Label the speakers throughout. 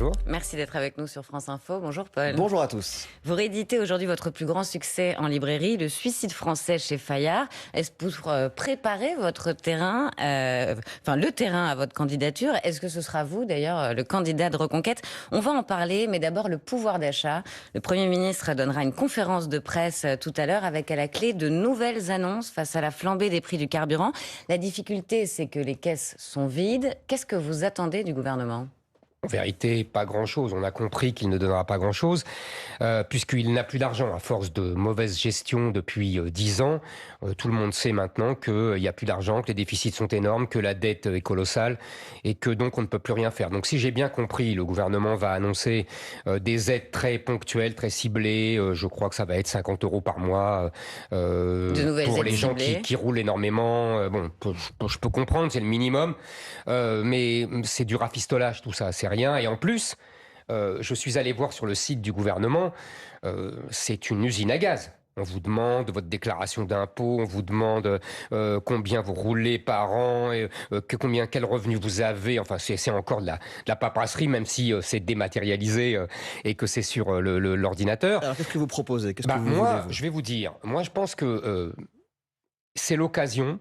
Speaker 1: bonjour.
Speaker 2: Merci d'être avec nous sur France Info. Bonjour Paul.
Speaker 1: Bonjour à tous.
Speaker 2: Vous rééditez aujourd'hui votre plus grand succès en librairie, Le Suicide français chez Fayard. Est-ce pour préparer votre terrain, le terrain à votre candidature? Est-ce que ce sera vous d'ailleurs le candidat de Reconquête? On va en parler, mais d'abord le pouvoir d'achat. Le Premier ministre donnera une conférence de presse tout à l'heure avec à la clé de nouvelles annonces face à la flambée des prix du carburant. La difficulté, c'est que les caisses sont vides. Qu'est-ce que vous attendez du gouvernement?
Speaker 3: En vérité, pas grand-chose. On a compris qu'il ne donnera pas grand-chose, puisqu'il n'a plus d'argent à force de mauvaise gestion depuis 10 ans. Tout le monde sait maintenant qu'il n'y a plus d'argent, que les déficits sont énormes, que la dette est colossale et que donc on ne peut plus rien faire. Donc si j'ai bien compris, le gouvernement va annoncer des aides très ponctuelles, très ciblées. Je crois que ça va être 50 € par mois pour les gens qui roulent énormément. Je peux comprendre, c'est le minimum, mais c'est du rafistolage tout ça, c'est rien. Et en plus, je suis allé voir sur le site du gouvernement, c'est une usine à gaz. On vous demande votre déclaration d'impôt, on vous demande combien vous roulez par an, quel revenu vous avez. Enfin, c'est encore de la paperasserie, même si c'est dématérialisé et que c'est sur l'ordinateur.
Speaker 1: Alors, qu'est-ce que vous proposez?
Speaker 3: Je vais vous dire. Moi, je pense que c'est l'occasion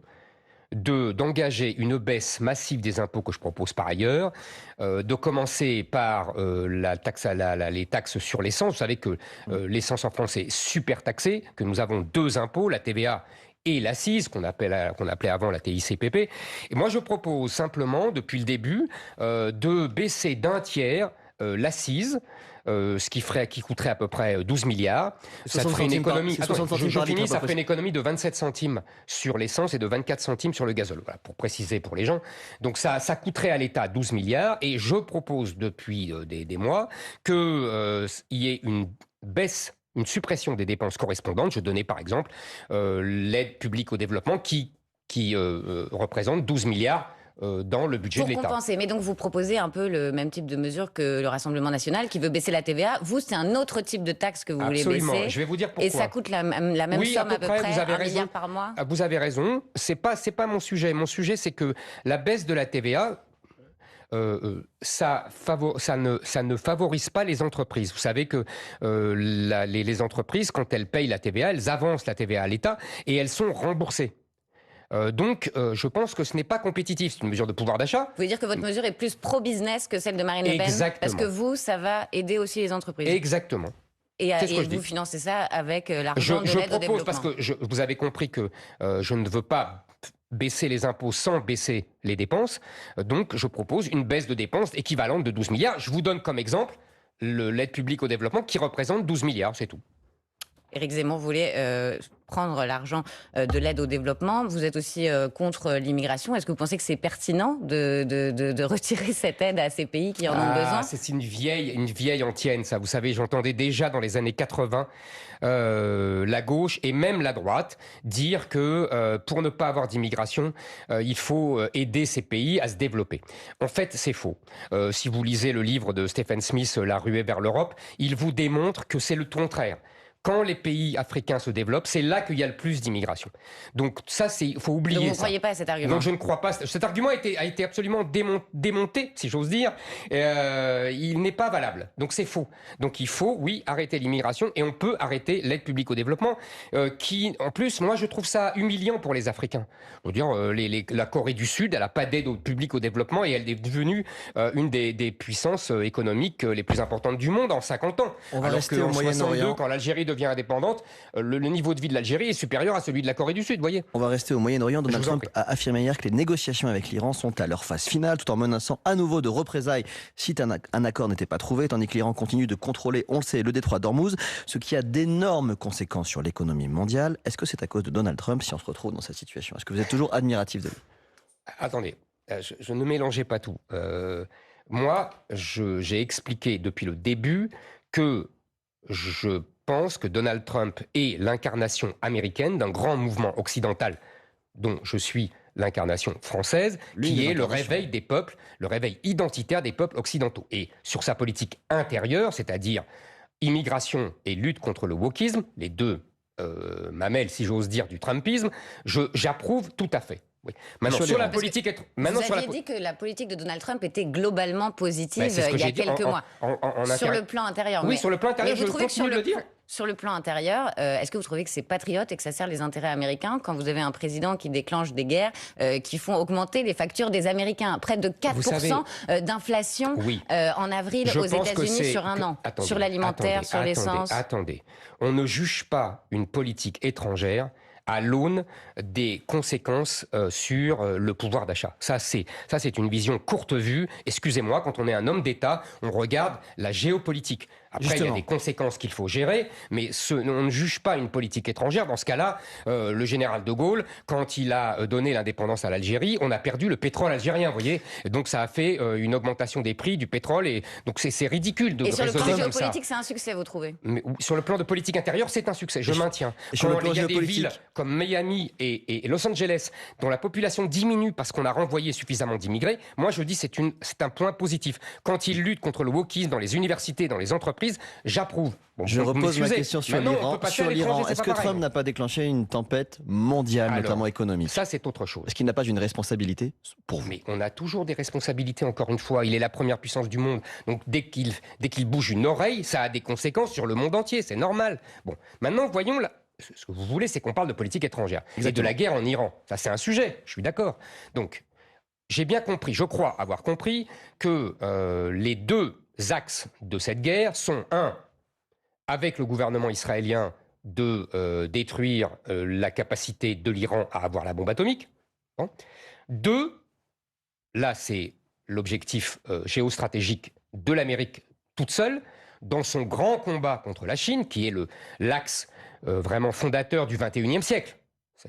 Speaker 3: d'engager une baisse massive des impôts que je propose par ailleurs, de commencer par les taxes sur l'essence. Vous savez que l'essence en France est super taxée, que nous avons deux impôts, la TVA et l'accise, qu'on appelait avant la TICPP. Et moi, je propose simplement, depuis le début, de baisser d'un tiers l'accise, ce qui coûterait à peu près 12 milliards. Ça ferait une économie. Ça ferait une économie de 27 centimes sur l'essence et de 24 centimes sur le gazole. Voilà, pour préciser pour les gens. Donc ça coûterait à l'État 12 milliards. Et je propose depuis des mois qu'il y ait une baisse, une suppression des dépenses correspondantes. Je donnais par exemple l'aide publique au développement qui représente 12 milliards dans le budget de l'État.
Speaker 2: Pour compenser, mais donc vous proposez un peu le même type de mesure que le Rassemblement national qui veut baisser la TVA. Vous, c'est un autre type de taxe que vous voulez baisser.
Speaker 3: Je vais vous dire pourquoi.
Speaker 2: Et ça coûte la même somme à peu près, 1 milliard par mois.
Speaker 3: Vous avez raison. C'est pas mon sujet. Mon sujet, c'est que la baisse de la TVA, ça ne favorise pas les entreprises. Vous savez que les entreprises, quand elles payent la TVA, elles avancent la TVA à l'État et elles sont remboursées. Donc, je pense que ce n'est pas compétitif. C'est une mesure de pouvoir d'achat.
Speaker 2: Vous voulez dire que votre mesure est plus pro-business que celle de Marine Le Pen?
Speaker 3: Exactement.
Speaker 2: Parce que vous, ça va aider aussi les entreprises.
Speaker 3: Exactement.
Speaker 2: Et vous financez ça avec l'argent de l'aide au développement.
Speaker 3: Parce que vous avez compris que je ne veux pas baisser les impôts sans baisser les dépenses. Donc, je propose une baisse de dépenses équivalente de 12 milliards. Je vous donne comme exemple l'aide publique au développement qui représente 12 milliards, c'est tout.
Speaker 2: Éric Zemmour voulait prendre l'argent de l'aide au développement. Vous êtes aussi contre l'immigration. Est-ce que vous pensez que c'est pertinent de retirer cette aide à ces pays qui en ont besoin?
Speaker 3: C'est une vieille antienne, ça. Vous savez, j'entendais déjà dans les années 80 la gauche et même la droite dire que pour ne pas avoir d'immigration, il faut aider ces pays à se développer. En fait, c'est faux. Si vous lisez le livre de Stephen Smith, La ruée vers l'Europe, il vous démontre que c'est le contraire. Quand les pays africains se développent, c'est là qu'il y a le plus d'immigration. Donc ça, il faut oublier ça.
Speaker 2: Donc vous ne croyez pas à cet argument?
Speaker 3: Donc je ne crois pas. Cet argument a été absolument démonté, si j'ose dire. Il n'est pas valable. Donc c'est faux. Donc il faut, oui, arrêter l'immigration et on peut arrêter l'aide publique au développement qui, en plus, moi je trouve ça humiliant pour les Africains. On veut dire, la Corée du Sud, elle n'a pas d'aide publique au développement et elle est devenue une des puissances économiques les plus importantes du monde en 50 ans.
Speaker 1: On va rester au Moyen-Orient.
Speaker 3: Quand l'Algérie devient indépendante, le niveau de vie de l'Algérie est supérieur à celui de la Corée du Sud, voyez.
Speaker 1: On va rester au Moyen-Orient. Donald Trump a affirmé hier que les négociations avec l'Iran sont à leur phase finale, tout en menaçant à nouveau de représailles si un accord n'était pas trouvé, tandis que l'Iran continue de contrôler, on le sait, le détroit d'Ormuz, ce qui a d'énormes conséquences sur l'économie mondiale. Est-ce que c'est à cause de Donald Trump si on se retrouve dans cette situation? Est-ce que vous êtes toujours admiratif de lui?
Speaker 3: Attendez, je ne mélangeais pas tout. Moi, j'ai expliqué depuis le début que je pense que Donald Trump est l'incarnation américaine d'un grand mouvement occidental dont je suis l'incarnation française, qui est le réveil des peuples, le réveil identitaire des peuples occidentaux. Et sur sa politique intérieure, c'est-à-dire immigration et lutte contre le wokisme, les deux mamelles, si j'ose dire, du Trumpisme, j'approuve tout à fait. Oui. Maintenant, sur la politique...
Speaker 2: Vous aviez dit que la politique de Donald Trump était globalement positive il y a quelques mois. Sur le plan intérieur.
Speaker 3: Oui, sur le plan intérieur, je continue de le dire.
Speaker 2: Sur le plan intérieur, est-ce que vous trouvez que c'est patriote et que ça sert les intérêts américains quand vous avez un président qui déclenche des guerres qui font augmenter les factures des Américains? Près de 4% d'inflation en avril aux États-Unis sur un an. Sur l'alimentaire, sur l'essence.
Speaker 3: Attendez, on ne juge pas une politique étrangère à l'aune des conséquences sur le pouvoir d'achat. Ça, c'est une vision courte vue. Excusez-moi, quand on est un homme d'État, on regarde la géopolitique. Après, il y a des conséquences qu'il faut gérer, mais on ne juge pas une politique étrangère. Dans ce cas-là, le général de Gaulle, quand il a donné l'indépendance à l'Algérie, on a perdu le pétrole algérien, vous voyez. Donc ça a fait une augmentation des prix du pétrole, et donc c'est ridicule de raisonner comme ça. Et sur le plan
Speaker 2: géopolitique, c'est un succès, vous trouvez?
Speaker 3: Mais sur le plan de politique intérieure, c'est un succès, je maintiens. Quand il y a des villes comme Miami et Los Angeles, dont la population diminue parce qu'on a renvoyé suffisamment d'immigrés, moi je dis c'est un point positif. Quand il lutte contre le wokisme dans les universités, dans les entreprises, j'approuve.
Speaker 1: Bon, je repose ma question sur l'Iran. Est-ce que Trump n'a pas déclenché une tempête mondiale, notamment économique?
Speaker 3: Ça, c'est autre chose.
Speaker 1: Est-ce qu'il n'a pas une responsabilité pour vous?
Speaker 3: Mais on a toujours des responsabilités, encore une fois. Il est la première puissance du monde. Donc dès qu'il bouge une oreille, ça a des conséquences sur le monde entier. C'est normal. Bon, maintenant, voyons ce que vous voulez, c'est qu'on parle de politique étrangère. Exactement. Et de la guerre en Iran. Ça, c'est un sujet. Je suis d'accord. Donc, j'ai bien compris, je crois avoir compris, que les deux axes de cette guerre sont, un, avec le gouvernement israélien, de détruire la capacité de l'Iran à avoir la bombe atomique. Bon. Deux, là c'est l'objectif géostratégique de l'Amérique toute seule, dans son grand combat contre la Chine, qui est l'axe vraiment fondateur du XXIe siècle.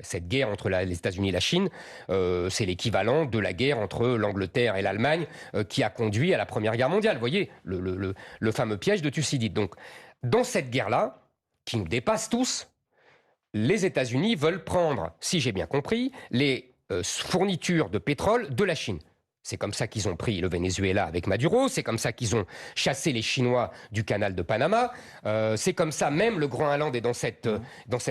Speaker 3: Cette guerre entre les États-Unis et la Chine, c'est l'équivalent de la guerre entre l'Angleterre et l'Allemagne qui a conduit à la Première Guerre mondiale. Vous voyez, le fameux piège de Thucydide. Donc, dans cette guerre-là, qui nous dépasse tous, les États-Unis veulent prendre, si j'ai bien compris, les fournitures de pétrole de la Chine. C'est comme ça qu'ils ont pris le Venezuela avec Maduro, c'est comme ça qu'ils ont chassé les Chinois du canal de Panama, c'est comme ça, même le Groenland est dans cette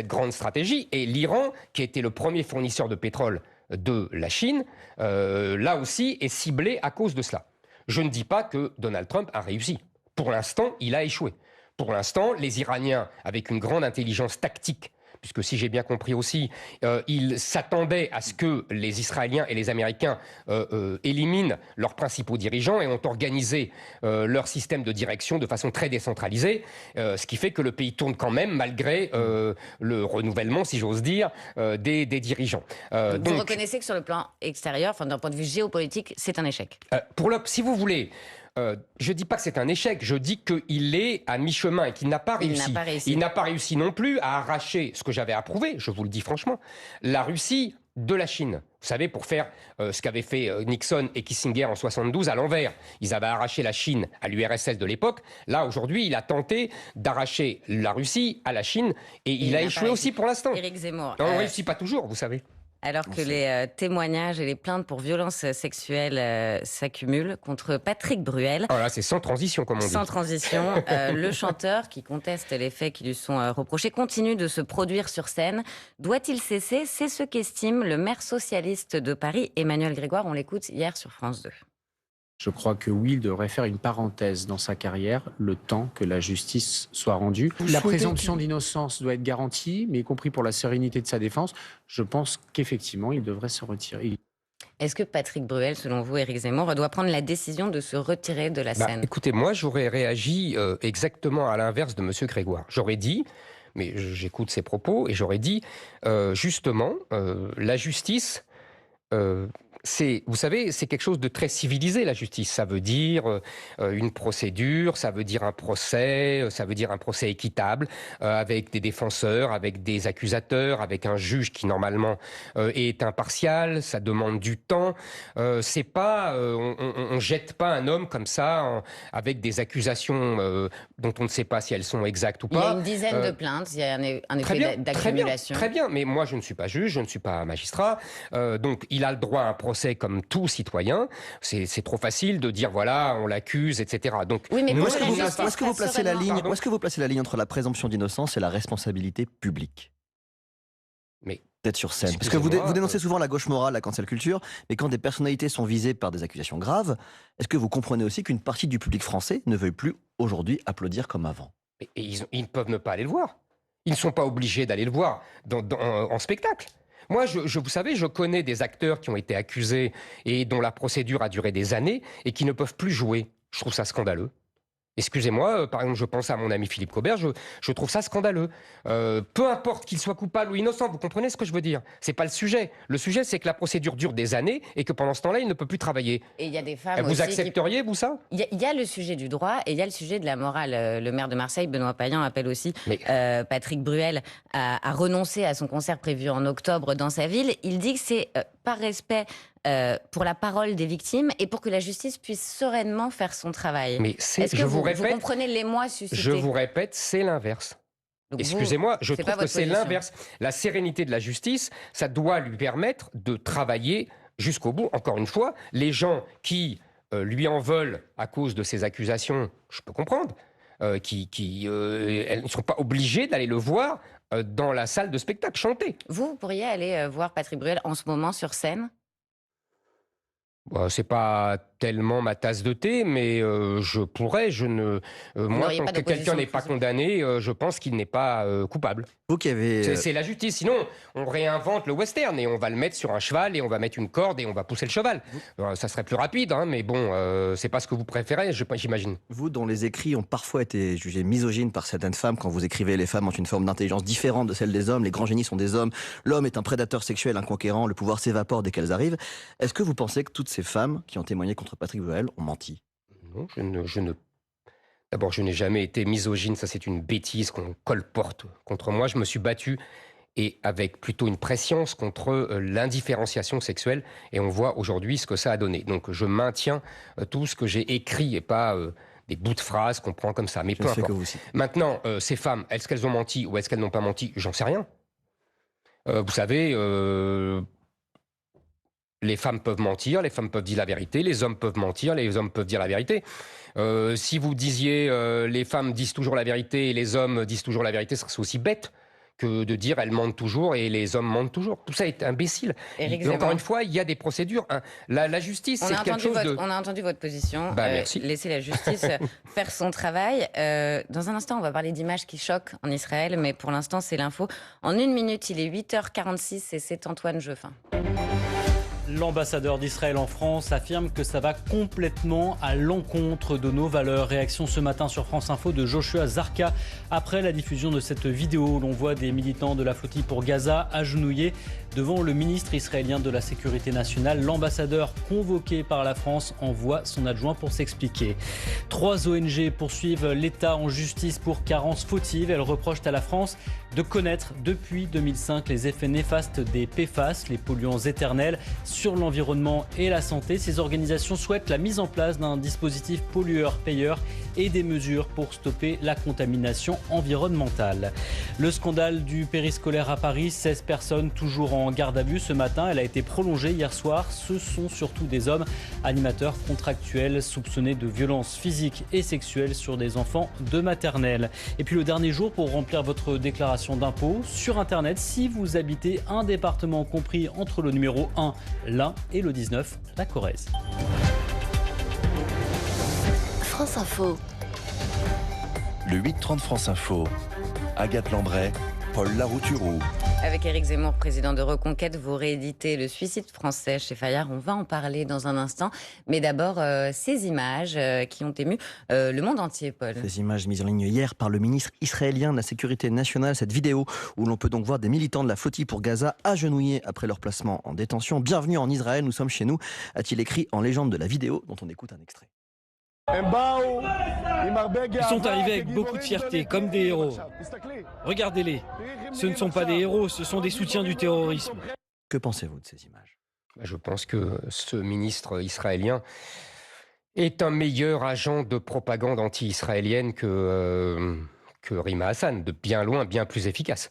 Speaker 3: grande stratégie, et l'Iran, qui était le premier fournisseur de pétrole de la Chine, là aussi est ciblé à cause de cela. Je ne dis pas que Donald Trump a réussi. Pour l'instant, il a échoué. Pour l'instant, les Iraniens, avec une grande intelligence tactique, puisque si j'ai bien compris aussi, ils s'attendaient à ce que les Israéliens et les Américains éliminent leurs principaux dirigeants et ont organisé leur système de direction de façon très décentralisée, ce qui fait que le pays tourne quand même malgré le renouvellement, si j'ose dire, des dirigeants.
Speaker 2: Donc, vous reconnaissez que sur le plan extérieur, enfin, d'un point de vue géopolitique, c'est un échec?
Speaker 3: Si vous voulez... je ne dis pas que c'est un échec, je dis qu'il est à mi-chemin et qu'il n'a pas réussi. Il n'a pas réussi non plus à arracher ce que j'avais approuvé, je vous le dis franchement, la Russie de la Chine. Vous savez, pour faire ce qu'avaient fait Nixon et Kissinger en 72 à l'envers. Ils avaient arraché la Chine à l'URSS de l'époque. Là, aujourd'hui, il a tenté d'arracher la Russie à la Chine et il a échoué aussi pour l'instant.
Speaker 2: Éric Zemmour.
Speaker 3: On ne réussit pas toujours, vous savez.
Speaker 2: Alors que les témoignages et les plaintes pour violences sexuelles s'accumulent contre Patrick Bruel.
Speaker 3: Oh là, c'est sans transition, comme on dit.
Speaker 2: Sans transition. Le chanteur, qui conteste les faits qui lui sont reprochés, continue de se produire sur scène. Doit-il cesser? C'est ce qu'estime le maire socialiste de Paris, Emmanuel Grégoire. On l'écoute hier sur France 2.
Speaker 4: Je crois que oui, il devrait faire une parenthèse dans sa carrière, le temps que la justice soit rendue. La présomption d'innocence doit être garantie, mais y compris pour la sérénité de sa défense. Je pense qu'effectivement, il devrait se retirer.
Speaker 2: Est-ce que Patrick Bruel, selon vous, Éric Zemmour, doit prendre la décision de se retirer de la scène?
Speaker 3: Écoutez, moi, j'aurais réagi exactement à l'inverse de M. Grégoire. J'aurais dit... Mais j'écoute ses propos et j'aurais dit, justement, la justice... vous savez, c'est quelque chose de très civilisé, la justice. Ça veut dire une procédure, ça veut dire un procès équitable, avec des défenseurs, avec des accusateurs, avec un juge qui, normalement, est impartial. Ça demande du temps. C'est pas... on jette pas un homme comme ça, avec des accusations dont on ne sait pas si elles sont exactes ou pas.
Speaker 2: Il y a une dizaine de plaintes, il y a un effet d'accumulation.
Speaker 3: Très bien, mais moi, je ne suis pas juge, je ne suis pas magistrat. Donc, il a le droit à un procès comme tout citoyen. C'est trop facile de dire voilà, on l'accuse, etc. Donc,
Speaker 2: oui, mais
Speaker 1: où est-ce que vous placez la ligne? Où est-ce que vous placez la ligne entre la présomption d'innocence et la responsabilité publique?
Speaker 3: Mais
Speaker 1: Peut-être sur scène. Parce que vous dénoncez souvent la gauche morale, la cancel culture, mais quand des personnalités sont visées par des accusations graves, est-ce que vous comprenez aussi qu'une partie du public français ne veuille plus aujourd'hui applaudir comme avant?
Speaker 3: Et ils peuvent ne pas aller le voir. Ils ne sont pas obligés d'aller le voir en spectacle. Moi, vous savez, je connais des acteurs qui ont été accusés et dont la procédure a duré des années et qui ne peuvent plus jouer. Je trouve ça scandaleux. Excusez-moi, par exemple, je pense à mon ami Philippe Cobert, je trouve ça scandaleux. Peu importe qu'il soit coupable ou innocent, vous comprenez ce que je veux dire? C'est pas le sujet. Le sujet, c'est que la procédure dure des années et que pendant ce temps-là, il ne peut plus travailler.
Speaker 2: Et il y a des femmes
Speaker 3: vous
Speaker 2: aussi
Speaker 3: accepteriez, vous, ça?
Speaker 2: Il y a le sujet du droit et il y a le sujet de la morale. Le maire de Marseille, Benoît Payan, appelle aussi Patrick Bruel à renoncer à son concert prévu en octobre dans sa ville. Il dit que c'est par respect pour la parole des victimes et pour que la justice puisse sereinement faire son travail.
Speaker 3: Mais
Speaker 2: est-ce que vous comprenez l'émoi suscité?
Speaker 3: Je vous répète, c'est l'inverse. Excusez-moi, je trouve que c'est l'inverse. La sérénité de la justice, ça doit lui permettre de travailler jusqu'au bout. Encore une fois, les gens qui lui en veulent à cause de ces accusations, je peux comprendre, elles ne sont pas obligées d'aller le voir dans la salle de spectacle chanter.
Speaker 2: Vous pourriez aller voir Patrick Bruel en ce moment sur scène?
Speaker 3: C'est pas tellement ma tasse de thé, mais je pourrais. Moi, tant que quelqu'un n'est pas condamné, je pense qu'il n'est pas coupable.
Speaker 1: Vous qui avez...
Speaker 3: C'est la justice. Sinon, on réinvente le western et on va le mettre sur un cheval et on va mettre une corde et on va pousser le cheval. Ça serait plus rapide, hein, mais bon, c'est pas ce que vous préférez, j'imagine.
Speaker 1: Vous, dont les écrits ont parfois été jugés misogynes par certaines femmes, quand vous écrivez les femmes ont une forme d'intelligence différente de celle des hommes, les grands génies sont des hommes, l'homme est un prédateur sexuel, un conquérant, le pouvoir s'évapore dès qu'elles arrivent. Est-ce que vous pensez que toutes ces femmes qui ont témoigné contre Patrick Bruel ont menti?
Speaker 3: Non, D'abord, je n'ai jamais été misogyne, ça c'est une bêtise qu'on colporte contre moi. Je me suis battu, et avec plutôt une prescience, contre l'indifférenciation sexuelle, et on voit aujourd'hui ce que ça a donné. Donc je maintiens tout ce que j'ai écrit, et pas des bouts de phrases qu'on prend comme ça. Mais peu importe. Maintenant, ces femmes, est-ce qu'elles ont menti ou est-ce qu'elles n'ont pas menti? J'en sais rien. Vous savez... les femmes peuvent mentir, les femmes peuvent dire la vérité, les hommes peuvent mentir, les hommes peuvent dire la vérité. Si vous disiez les femmes disent toujours la vérité et les hommes disent toujours la vérité, ce serait aussi bête que de dire elles mentent toujours et les hommes mentent toujours. Tout ça est imbécile. Et encore une fois, il y a des procédures. La justice, c'est quelque chose de...
Speaker 2: On a entendu votre position.
Speaker 3: Merci.
Speaker 2: Laissez la justice faire son travail. Dans un instant, on va parler d'images qui choquent en Israël, mais pour l'instant, c'est l'info. En 1 minute, il est 8h46 et c'est Antoine Jeuffin.
Speaker 5: L'ambassadeur d'Israël en France affirme que ça va complètement à l'encontre de nos valeurs. Réaction ce matin sur France Info de Joshua Zarka après la diffusion de cette vidéo où l'on voit des militants de la flottille pour Gaza agenouillés devant le ministre israélien de la Sécurité nationale. L'ambassadeur convoqué par la France envoie son adjoint pour s'expliquer. 3 ONG poursuivent l'État en justice pour carence fautive. Elles reprochent à la France de connaître depuis 2005 les effets néfastes des PFAS, les polluants éternels, sur l'environnement et la santé. Ces organisations souhaitent la mise en place d'un dispositif pollueur-payeur et des mesures pour stopper la contamination environnementale. Le scandale du périscolaire à Paris, 16 personnes toujours en garde à vue ce matin. Elle a été prolongée hier soir. Ce sont surtout des hommes animateurs contractuels soupçonnés de violences physiques et sexuelles sur des enfants de maternelle. Et puis le dernier jour pour remplir votre déclaration d'impôt sur Internet si vous habitez un département compris entre le numéro 1, l'Ain, et le 19, la Corrèze.
Speaker 6: France Info.
Speaker 7: Le 8-30 France Info. Agathe Lambray, Paul Larouturou.
Speaker 2: Avec Éric Zemmour, président de Reconquête, vous rééditez Le suicide français chez Fayard. On va en parler dans un instant. Mais d'abord, ces images qui ont ému le monde entier, Paul.
Speaker 1: Ces images mises en ligne hier par le ministre israélien de la Sécurité nationale. Cette vidéo où l'on peut donc voir des militants de la flottille pour Gaza agenouillés après leur placement en détention. Bienvenue en Israël, nous sommes chez nous, a-t-il écrit en légende de la vidéo dont on écoute un extrait.
Speaker 8: Ils sont arrivés avec beaucoup de fierté, comme des héros. Regardez-les. Ce ne sont pas des héros, ce sont des soutiens du terrorisme.
Speaker 1: Que pensez-vous de ces images?
Speaker 3: Je pense que ce ministre israélien est un meilleur agent de propagande anti-israélienne que Rima Hassan, de bien loin, bien plus efficace.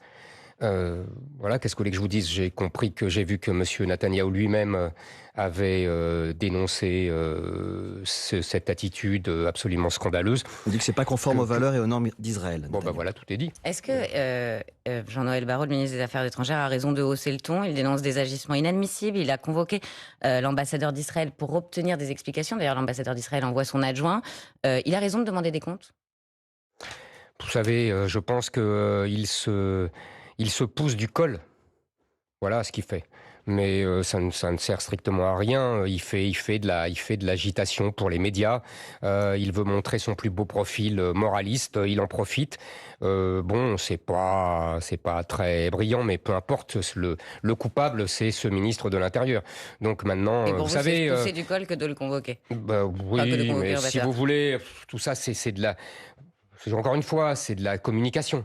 Speaker 3: Voilà, qu'est-ce que vous voulez que je vous dise? J'ai vu que M. Netanyahou lui-même avait dénoncé cette attitude absolument scandaleuse.
Speaker 1: On dit que c'est pas conforme aux valeurs et aux normes d'Israël.
Speaker 3: Bon, ben voilà, tout est dit.
Speaker 2: Est-ce que Jean-Noël Barrot, le ministre des Affaires étrangères, a raison de hausser le ton? Il dénonce des agissements inadmissibles. Il a convoqué l'ambassadeur d'Israël pour obtenir des explications. D'ailleurs, l'ambassadeur d'Israël envoie son adjoint. Il a raison de demander des comptes?
Speaker 3: Vous savez, je pense qu'il se pousse du col. Voilà ce qu'il fait. Mais ça ne sert strictement à rien. Il fait de l'agitation pour les médias. Il veut montrer son plus beau profil moraliste. Il en profite. Bon, c'est pas très brillant, mais peu importe. Le coupable, c'est ce ministre de l'Intérieur. Donc maintenant,
Speaker 2: vous
Speaker 3: savez,
Speaker 2: c'est pousser du col que de le convoquer.
Speaker 3: Bah, oui,
Speaker 2: Enfin, que de convoquer
Speaker 3: mais si
Speaker 2: l'ambassadeur.
Speaker 3: vous voulez, tout ça, c'est de la. Encore une fois, c'est de la communication.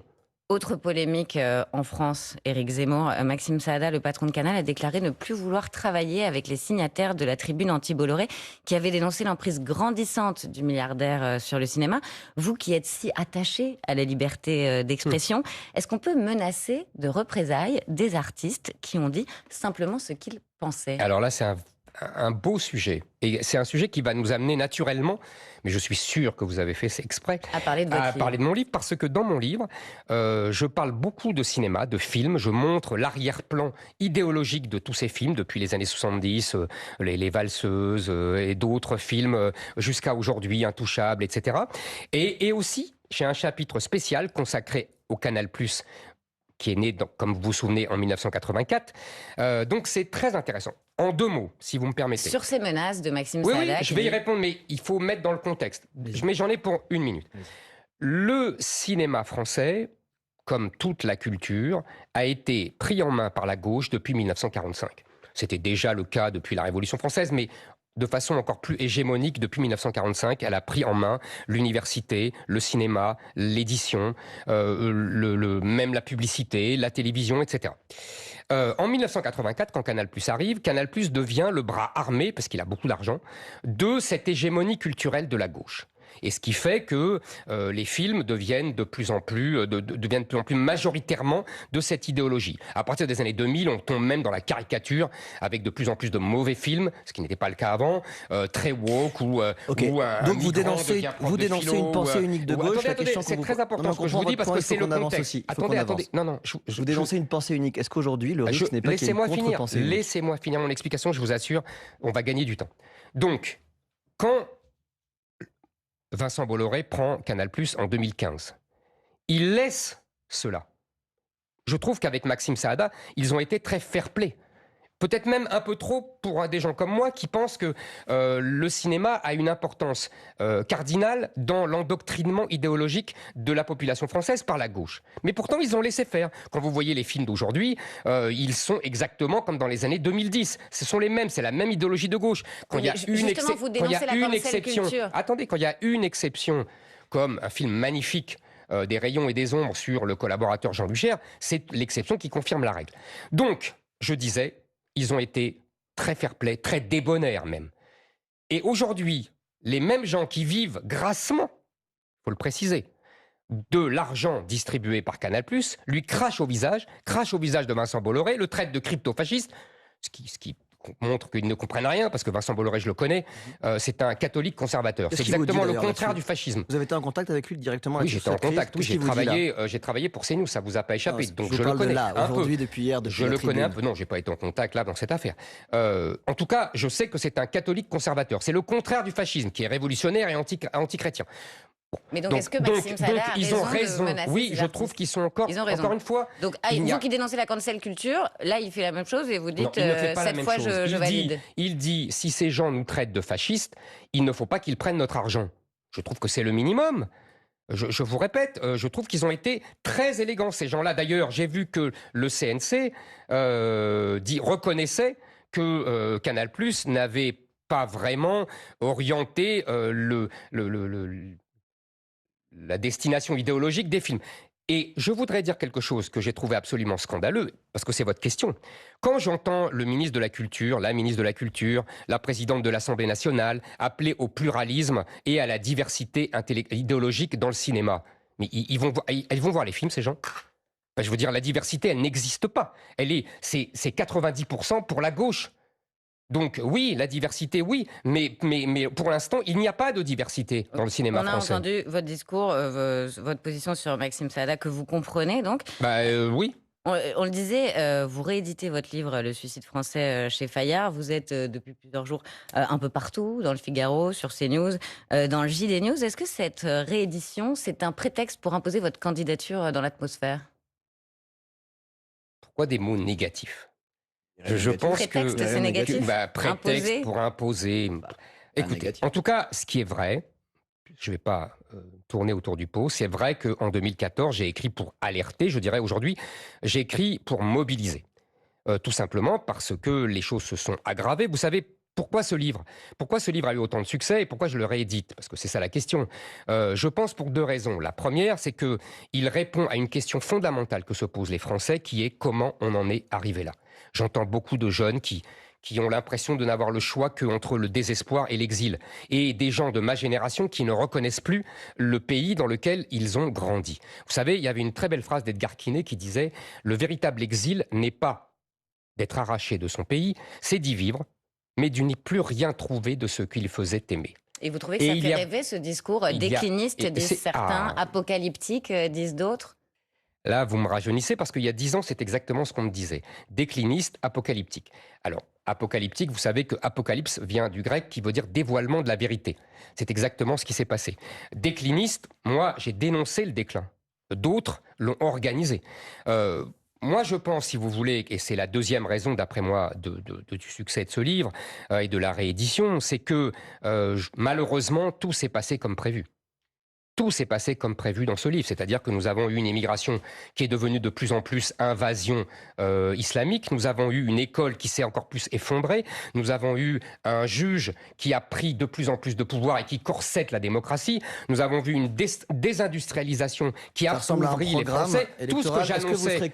Speaker 2: Autre polémique en France, Éric Zemmour, Maxime Saada, le patron de Canal, a déclaré ne plus vouloir travailler avec les signataires de la tribune anti-Bolloré qui avait dénoncé l'emprise grandissante du milliardaire sur le cinéma. Vous qui êtes si attaché à la liberté d'expression, est-ce qu'on peut menacer de représailles des artistes qui ont dit simplement ce qu'ils pensaient?
Speaker 3: Alors là, c'est un beau sujet. Et c'est un sujet qui va nous amener naturellement, mais je suis sûr que vous avez fait exprès,
Speaker 2: À parler de votre livre.
Speaker 3: parler de mon livre, parce que dans mon livre, je parle beaucoup de cinéma, de films, je montre l'arrière-plan idéologique de tous ces films, depuis les années 70, les Valseuses et d'autres films, jusqu'à aujourd'hui, Intouchables, etc. Et aussi, j'ai un chapitre spécial consacré au Canal+, qui est né, comme vous vous souvenez, en 1984. Donc c'est très intéressant. En 2 mots, si vous me permettez.
Speaker 2: Sur ces menaces de Maxime
Speaker 3: Oui,
Speaker 2: Saada.
Speaker 3: je vais y répondre, mais il faut mettre dans le contexte. Mais j'en ai pour 1 minute. Le cinéma français, comme toute la culture, a été pris en main par la gauche depuis 1945. C'était déjà le cas depuis la Révolution française, mais de façon encore plus hégémonique depuis 1945. Elle a pris en main l'université, le cinéma, l'édition, même la publicité, la télévision, etc. En 1984, quand Canal+ arrive, Canal+ devient le bras armé, parce qu'il a beaucoup d'argent, de cette hégémonie culturelle de la gauche. Et ce qui fait que les films deviennent de plus en plus majoritairement de cette idéologie. À partir des années 2000, on tombe même dans la caricature avec de plus en plus de mauvais films, ce qui n'était pas le cas avant, très woke ou
Speaker 1: donc vous dénoncez une pensée unique de gauche.
Speaker 3: C'est très important ce que je vous dis parce que c'est le contexte. Attendez. Non,
Speaker 1: vous dénoncez une pensée unique. Est-ce qu'aujourd'hui le risque n'est pas qu'il y ait une contre-pensée unique?
Speaker 3: Laissez-moi finir mon explication. Je vous assure, on va gagner du temps. Donc, quand Vincent Bolloré prend Canal+ en 2015. Il laisse cela. Je trouve qu'avec Maxime Saada, ils ont été très fair-play. Peut-être même un peu trop pour des gens comme moi qui pensent que le cinéma a une importance cardinale dans l'endoctrinement idéologique de la population française par la gauche. Mais pourtant, ils ont laissé faire. Quand vous voyez les films d'aujourd'hui, ils sont exactement comme dans les années 2010. Ce sont les mêmes, c'est la même idéologie de gauche. Quand il y a une exception, attendez, quand il y a une exception, comme un film magnifique des rayons et des ombres sur le collaborateur Jean Luchère, c'est l'exception qui confirme la règle. Donc, je disais, ils ont été très fair-play, très débonnaires même. Et aujourd'hui, les mêmes gens qui vivent grassement, il faut le préciser, de l'argent distribué par Canal+, lui crachent au visage de Vincent Bolloré, le traite de crypto-fasciste, ce qui montre qu'ils ne comprennent rien, parce que Vincent Bolloré, je le connais, c'est un catholique conservateur. C'est exactement le contraire du fascisme.
Speaker 1: Vous avez été en contact avec lui directement?
Speaker 3: Oui, j'étais en contact. Oui, j'ai travaillé pour CNews, ça vous a pas échappé. Donc je le connais un peu.
Speaker 1: Depuis hier,
Speaker 3: je le connais un peu. Non, j'ai pas été en contact là dans cette affaire. En tout cas, je sais que c'est un catholique conservateur. C'est le contraire du fascisme, qui est révolutionnaire et anti-chrétien.
Speaker 2: Mais donc, est-ce que Maxime Saada a raison de menacer
Speaker 3: Oui, je trouve qu'ils sont encore une fois...
Speaker 2: Donc, vous qui dénoncez la cancel culture, là, il fait la même chose et vous dites, cette fois, je valide.
Speaker 3: Il dit, si ces gens nous traitent de fascistes, il ne faut pas qu'ils prennent notre argent. Je trouve que c'est le minimum. Je vous répète, je trouve qu'ils ont été très élégants, ces gens-là. D'ailleurs, j'ai vu que le CNC reconnaissait que Canal+ n'avait pas vraiment orienté la destination idéologique des films. Et je voudrais dire quelque chose que j'ai trouvé absolument scandaleux, parce que c'est votre question. Quand j'entends le ministre de la Culture, la ministre de la Culture, la présidente de l'Assemblée nationale appeler au pluralisme et à la diversité idéologique dans le cinéma, mais ils vont voir les films, ces gens? Je veux dire, la diversité, elle n'existe pas. C'est 90% pour la gauche. Donc oui, la diversité, oui, mais pour l'instant, il n'y a pas de diversité dans le cinéma français.
Speaker 2: On a entendu votre discours, votre position sur Maxime Saada, que vous comprenez donc.
Speaker 3: Oui.
Speaker 2: On le disait, vous rééditez votre livre Le suicide français chez Fayard. Vous êtes depuis plusieurs jours un peu partout, dans le Figaro, sur CNews, dans le JD News. Est-ce que cette réédition, c'est un prétexte pour imposer votre candidature dans l'atmosphère?
Speaker 3: Pourquoi des mots négatifs? Je pense
Speaker 2: prétexte,
Speaker 3: que
Speaker 2: c'est négatif.
Speaker 3: prétexte
Speaker 2: Imposer.
Speaker 3: pour imposer. Écoutez,
Speaker 1: négatif.
Speaker 3: en tout cas, ce qui est vrai, je ne vais pas tourner autour du pot, c'est vrai qu'en 2014, j'ai écrit pour alerter, je dirais aujourd'hui, j'ai écrit pour mobiliser. Tout simplement parce que les choses se sont aggravées. Vous savez, pourquoi ce livre a eu autant de succès et pourquoi je le réédite? Parce que c'est ça la question. Je pense pour 2 raisons. La première, c'est qu'il répond à une question fondamentale que se posent les Français, qui est comment on en est arrivé là. J'entends beaucoup de jeunes qui ont l'impression de n'avoir le choix qu'entre le désespoir et l'exil. Et des gens de ma génération qui ne reconnaissent plus le pays dans lequel ils ont grandi. Vous savez, il y avait une très belle phrase d'Edgar Quinet qui disait « Le véritable exil n'est pas d'être arraché de son pays, c'est d'y vivre, mais de n'y plus rien trouver de ce qu'il faisait aimer. »
Speaker 2: Et vous trouvez que ça fait rêver, ce discours décliniste, disent certains, apocalyptique, disent d'autres?
Speaker 3: Là, vous me rajeunissez parce qu'il y a 10 ans, c'est exactement ce qu'on me disait. Décliniste, apocalyptique. Alors, apocalyptique, vous savez que apocalypse vient du grec qui veut dire dévoilement de la vérité. C'est exactement ce qui s'est passé. Décliniste, moi, j'ai dénoncé le déclin. D'autres l'ont organisé. Moi, je pense, si vous voulez, et c'est la deuxième raison, d'après moi, du succès de ce livre et de la réédition, c'est que malheureusement, tout s'est passé comme prévu. Tout s'est passé comme prévu dans ce livre, c'est-à-dire que nous avons eu une immigration qui est devenue de plus en plus invasion islamique, nous avons eu une école qui s'est encore plus effondrée, nous avons eu un juge qui a pris de plus en plus de pouvoir et qui corsette la démocratie, nous avons vu une désindustrialisation qui a appauvri les Français. Tout ce que j'annonçais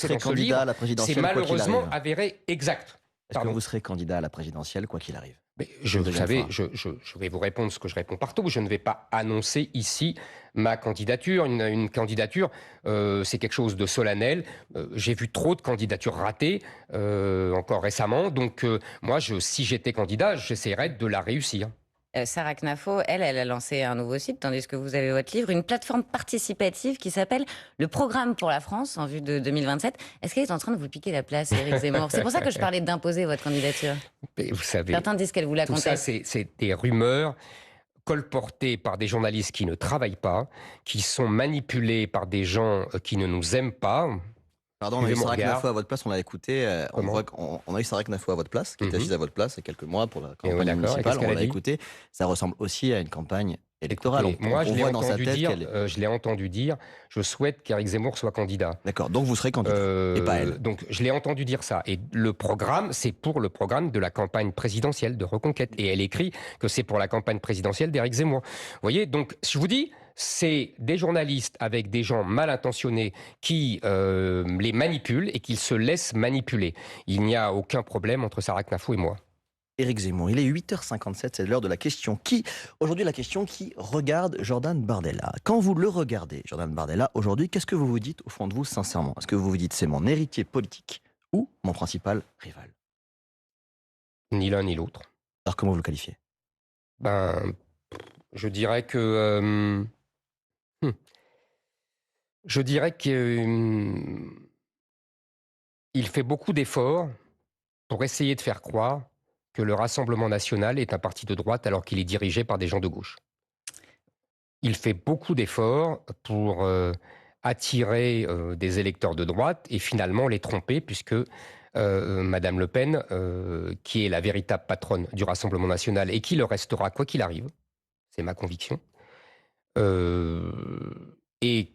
Speaker 3: dans ce livre, c'est malheureusement avéré exact.
Speaker 1: Est-ce que vous serez candidat à la présidentielle, quoi qu'il arrive?
Speaker 3: Mais vous savez, je vais vous répondre ce que je réponds partout. Je ne vais pas annoncer ici ma candidature. Une candidature, c'est quelque chose de solennel. J'ai vu trop de candidatures ratées, encore récemment. Donc, moi, si j'étais candidat, j'essaierais de la réussir.
Speaker 2: Sarah Knafo, elle a lancé un nouveau site, tandis que vous avez votre livre, une plateforme participative qui s'appelle le Programme pour la France en vue de 2027. Est-ce qu'elle est en train de vous piquer la place, Éric Zemmour? C'est pour ça que je parlais d'imposer votre candidature.
Speaker 3: Mais vous savez,
Speaker 2: certains disent qu'elle vous la conteste.
Speaker 3: Tout ça, c'est des rumeurs colportées par des journalistes qui ne travaillent pas, qui sont manipulés par des gens qui ne nous aiment pas.
Speaker 1: Pardon, on a eu Sarah Knafo à votre place, on l'a écouté. On a eu Sarah Knafo à votre place, qui était assise à votre place il y a quelques mois pour la campagne municipale. On l'a écouté. Ça ressemble aussi à une campagne électorale.
Speaker 3: Écoutez, moi, je l'ai entendu dire, je souhaite qu'Éric Zemmour soit candidat.
Speaker 1: D'accord, donc vous serez candidat, et pas elle.
Speaker 3: Donc, je l'ai entendu dire ça. Et le programme, c'est pour le programme de la campagne présidentielle de Reconquête. Et elle écrit que c'est pour la campagne présidentielle d'Éric Zemmour. Vous voyez, donc, je vous dis, c'est des journalistes avec des gens mal intentionnés qui les manipulent et qui se laissent manipuler. Il n'y a aucun problème entre Sarah Knafo et moi.
Speaker 1: Éric Zemmour, il est 8h57, c'est l'heure de la question qui. Aujourd'hui, la question qui regarde Jordan Bardella. Quand vous le regardez, Jordan Bardella, aujourd'hui, qu'est-ce que vous vous dites au fond de vous, sincèrement? Est-ce que vous vous dites c'est mon héritier politique ou mon principal rival?
Speaker 3: Ni l'un ni l'autre.
Speaker 1: Alors comment vous le qualifiez?
Speaker 3: Je dirais que... Je dirais qu'il fait beaucoup d'efforts pour essayer de faire croire que le Rassemblement national est un parti de droite alors qu'il est dirigé par des gens de gauche. Il fait beaucoup d'efforts pour attirer des électeurs de droite et finalement les tromper puisque Madame Le Pen, qui est la véritable patronne du Rassemblement national et qui le restera quoi qu'il arrive, c'est ma conviction, est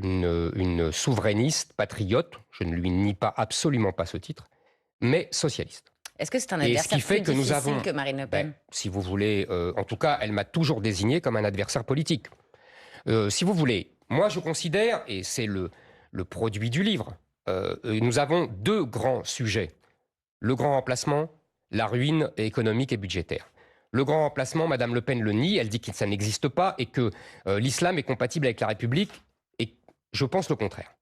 Speaker 3: une souverainiste, patriote, je ne lui nie pas absolument pas ce titre, mais socialiste.
Speaker 2: Est-ce que c'est un adversaire plus difficile que Marine Le Pen?
Speaker 3: Si vous voulez, en tout cas, elle m'a toujours désigné comme un adversaire politique. Si vous voulez, moi je considère, et c'est le produit du livre, nous avons 2 grands sujets. Le grand remplacement, la ruine économique et budgétaire. Le grand remplacement, Madame Le Pen le nie, elle dit que ça n'existe pas et que l'islam est compatible avec la République. Et Je pense le contraire.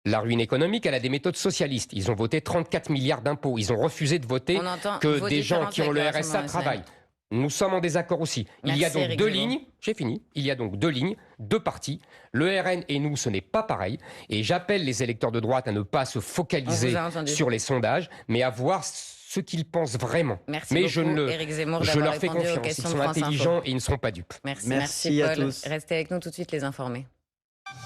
Speaker 3: La ruine économique, elle a des méthodes socialistes. Ils ont voté 34 milliards d'impôts. Ils ont refusé de voter que des gens qui ont le RSA travaillent. Nous sommes en désaccord aussi. Il y a donc deux lignes, j'ai fini, il y a donc deux lignes, deux partis. Le RN et nous, ce n'est pas pareil. Et j'appelle les électeurs de droite à ne pas se focaliser sur les sondages, mais à voir ce qu'ils pensent vraiment.
Speaker 2: Merci
Speaker 3: mais
Speaker 2: beaucoup, Éric Zemmour,
Speaker 3: je leur fais
Speaker 2: répondu aux
Speaker 3: confiance. Ils
Speaker 2: questions de
Speaker 3: sont
Speaker 2: France Info.
Speaker 3: intelligents et ils ne seront pas dupes.
Speaker 2: Merci
Speaker 1: à
Speaker 2: Paul.
Speaker 1: tous.
Speaker 2: Restez avec nous tout de suite, les informés.